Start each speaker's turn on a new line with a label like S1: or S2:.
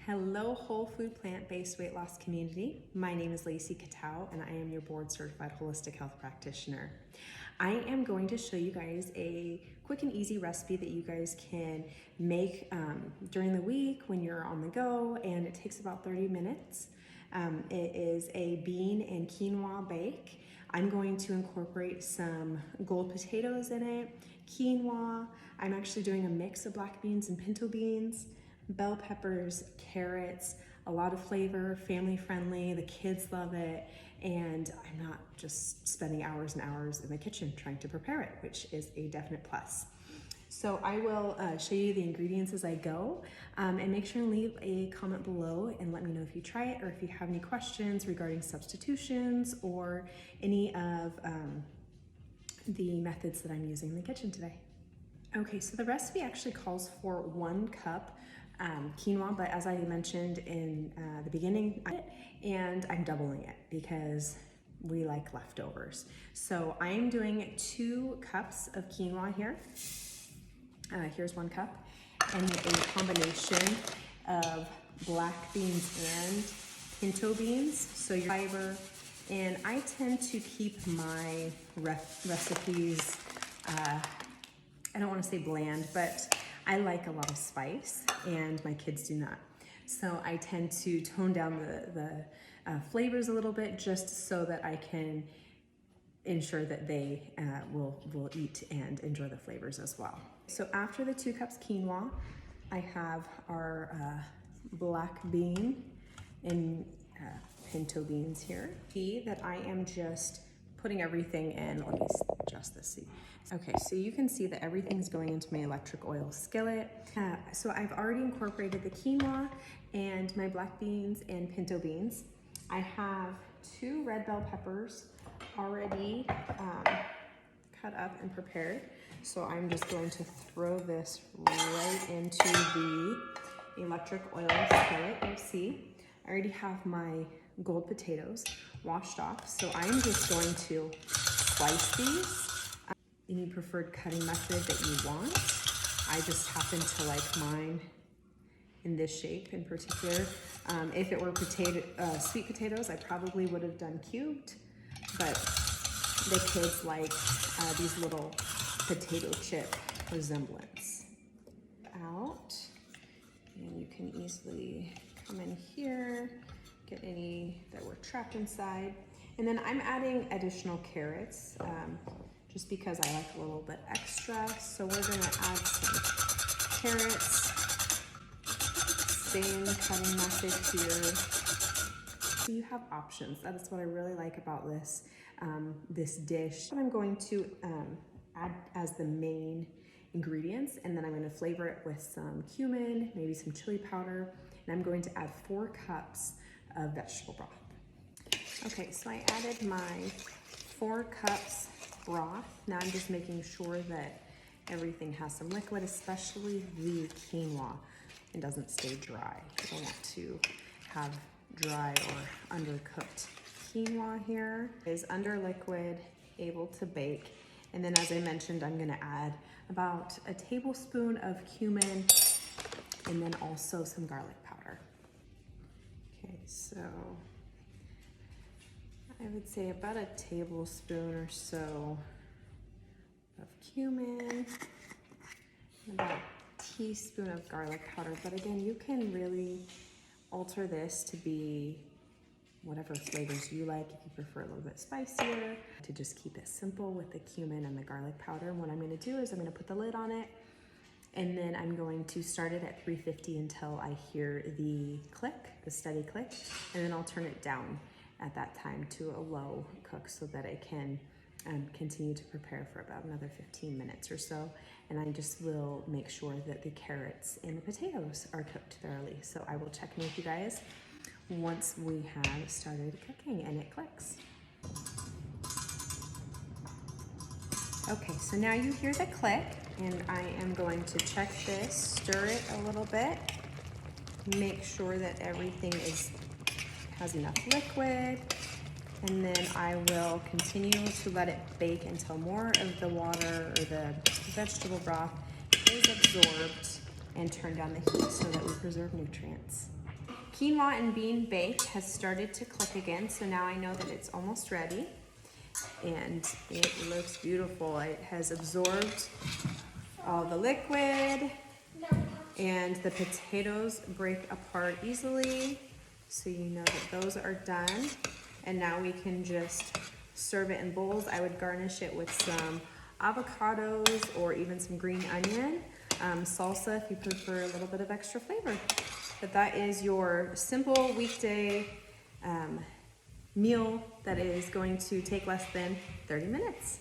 S1: Hello, whole food plant-based weight loss community. My name is Lacey Katau and I am your board certified holistic health practitioner. I am going to show you guys a quick and easy recipe that you guys can make during the week when you're on the go, and it takes about 30 minutes. It is a bean and quinoa bake. I'm going to incorporate some gold potatoes in it, quinoa. I'm actually doing a mix of black beans and pinto beans, bell peppers, carrots, a lot of flavor, family friendly, the kids love it, and I'm not just spending hours and hours in the kitchen trying to prepare it, which is a definite plus. So I will show you the ingredients as I go, and make sure and leave a comment below and let me know if you try it or if you have any questions regarding substitutions or any of the methods that I'm using in the kitchen today. Okay, so the recipe actually calls for 1 cup quinoa, but as I mentioned in the beginning, and I'm doubling it because we like leftovers. So I am doing 2 cups of quinoa here. Here's 1 cup, and a combination of black beans and pinto beans, so your fiber. And I tend to keep my recipes, I don't want to say bland, but I like a lot of spice, and my kids do not. So I tend to tone down the flavors a little bit, just so that I can ensure that they will eat and enjoy the flavors as well. So after the 2 cups quinoa, I have our black bean and pinto beans here. That I am just putting everything in. Let me adjust this. See. Okay, so you can see that everything's going into my electric oil skillet. So I've already incorporated the quinoa and my black beans and pinto beans. I have 2 red bell peppers already cut up and prepared. So I'm just going to throw this right into the electric oil skillet. You see, I already have my gold potatoes washed off. So I'm just going to slice these. Any preferred cutting method that you want. I just happen to like mine in this shape in particular. If it were sweet potatoes, I probably would have done cubed, but the kids like these little potato chip resemblance. Out, and you can easily come in here, get any that were trapped inside. And then I'm adding additional carrots, just because I like a little bit extra. So we're gonna add some carrots, same cutting method here. So you have options. That is what I really like about this, this dish. What I'm going to add as the main ingredients, and then I'm gonna flavor it with some cumin, maybe some chili powder, and I'm going to add 4 cups of vegetable broth. Okay, so I added my 4 cups broth. Now I'm just making sure that everything has some liquid, especially the quinoa, and doesn't stay dry. I don't want to have dry or undercooked quinoa here. It is under liquid, able to bake. And then, as I mentioned, I'm gonna add about a tablespoon of cumin and then also some garlic powder. Okay, so I would say about a tablespoon or so of cumin, and about a teaspoon of garlic powder. But again, you can really alter this to be whatever flavors you like. If you prefer a little bit spicier, to just keep it simple with the cumin and the garlic powder. And what I'm gonna do is I'm gonna put the lid on it, and then I'm going to start it at 350 until I hear the click, the steady click, and then I'll turn it down at that time to a low cook so that I can continue to prepare for about another 15 minutes or so. And I just will make sure that the carrots and the potatoes are cooked thoroughly. So I will check in with you guys once we have started cooking and it clicks. Okay, so now you hear the click, and I am going to check this, stir it a little bit, make sure that everything has enough liquid, and then I will continue to let it bake until more of the water or the vegetable broth is absorbed, and turn down the heat so that we preserve nutrients. quinoa and bean bake has started to click again, so now I know that it's almost ready. And it looks beautiful. It has absorbed all the liquid, and the potatoes break apart easily, so you know that those are done. And now we can just serve it in bowls. I would garnish it with some avocados or even some green onion, salsa if you prefer a little bit of extra flavor. But that is your simple weekday meal that is going to take less than 30 minutes.